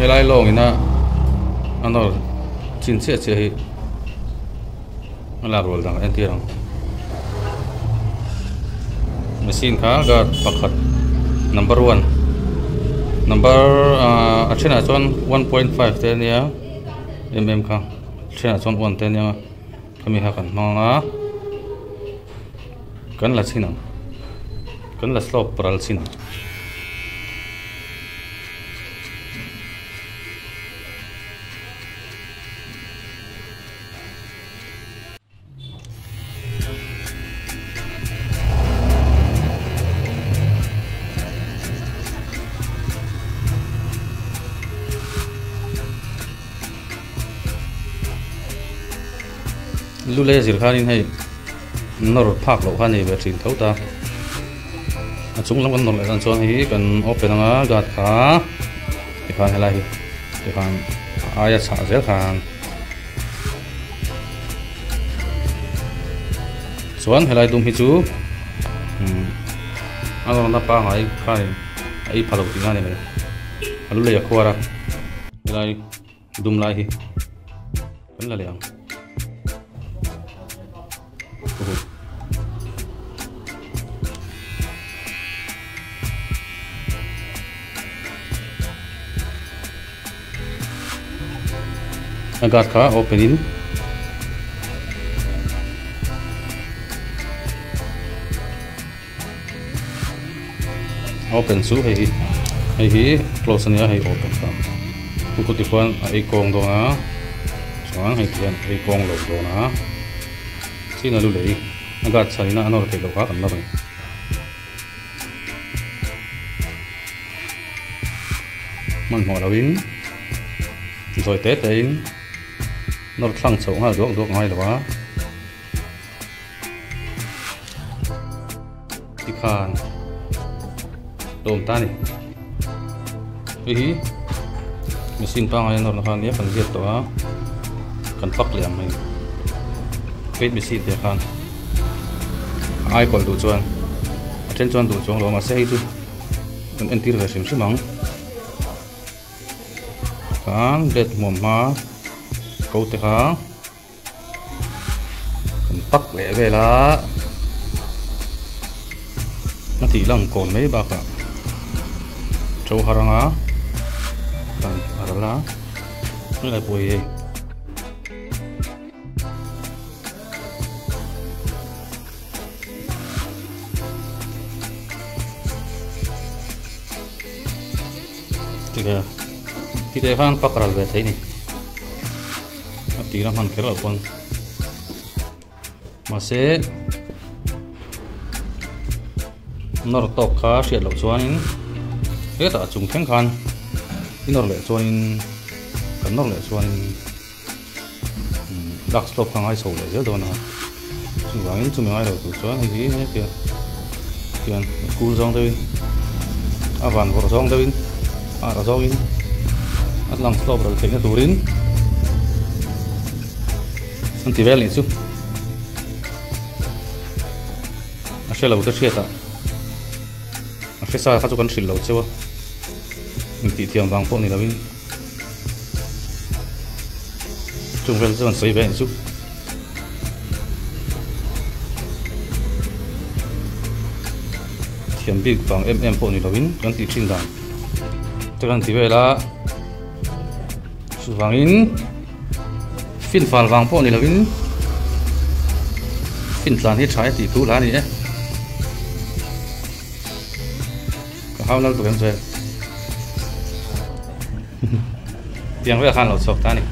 helai long ina anor chin che che hi ala rol dang entirang machine kha ga pakhat number 1 number achina chon 1.5 te nia kha achina chon 1 te nia kami ha kan manga kan la china kan la slope pral china lule zir khanin hei nor phak lo khani be thin thota achung lam kan nor le kan chuan hi kan open anga gat kha ti khan helai hi ti khan aya cha zel khan chuan helai dum hi chu alo na pa ngai khai ai phalo ti nga ne alu le yakhwara helai dum lai hi kan la leang agat kha open in open su hei close ania hei open kha ku ti kwan ai kong do na chuan hei tian ai kong lo do na sina lu lei agat sarina anor te lo kha kan la bai man ho lawin rồi tết đến nó thăng sâu ha được ngay là quá đi khan tôm ta này ý mình xin pa ngay nó khan nhé phần diệt đó cần bắc liệm mình kết mình xin để khan ai còn đủ chuan trên chuan đủ chuan rồi mà xe chứ còn anh tira xem xem mong kan det moma câu te kha kan pak le ve la na ti lang kon mai ba ka chau haranga kan arala ni lai poi ye tiga kita kan pakral beta ini tira man kira pun masih nor top kha siat lo chuanin eta chung theng khan inor le chuanin kan nor le chuanin dak slop khang ai so le je do na chuwangin chumi ai lo tu chuan hi ne kia kian kul zong deuin avan vor zong deuin ara zongin atlang slop ro theng turin anti vel insu ashela uta chieta afesa kha chu kan hril lo chewa min ti thiam wang po ni lawin chung vel chuan sei ve insu thiam big wang po ni lawin kan ti thin dan te kan ti vela su wangin fin fal wang po ni lawin fin tlan hi thai ti thu la ni e ka haw lal tu kan che tiang ve khan lo chok ta ni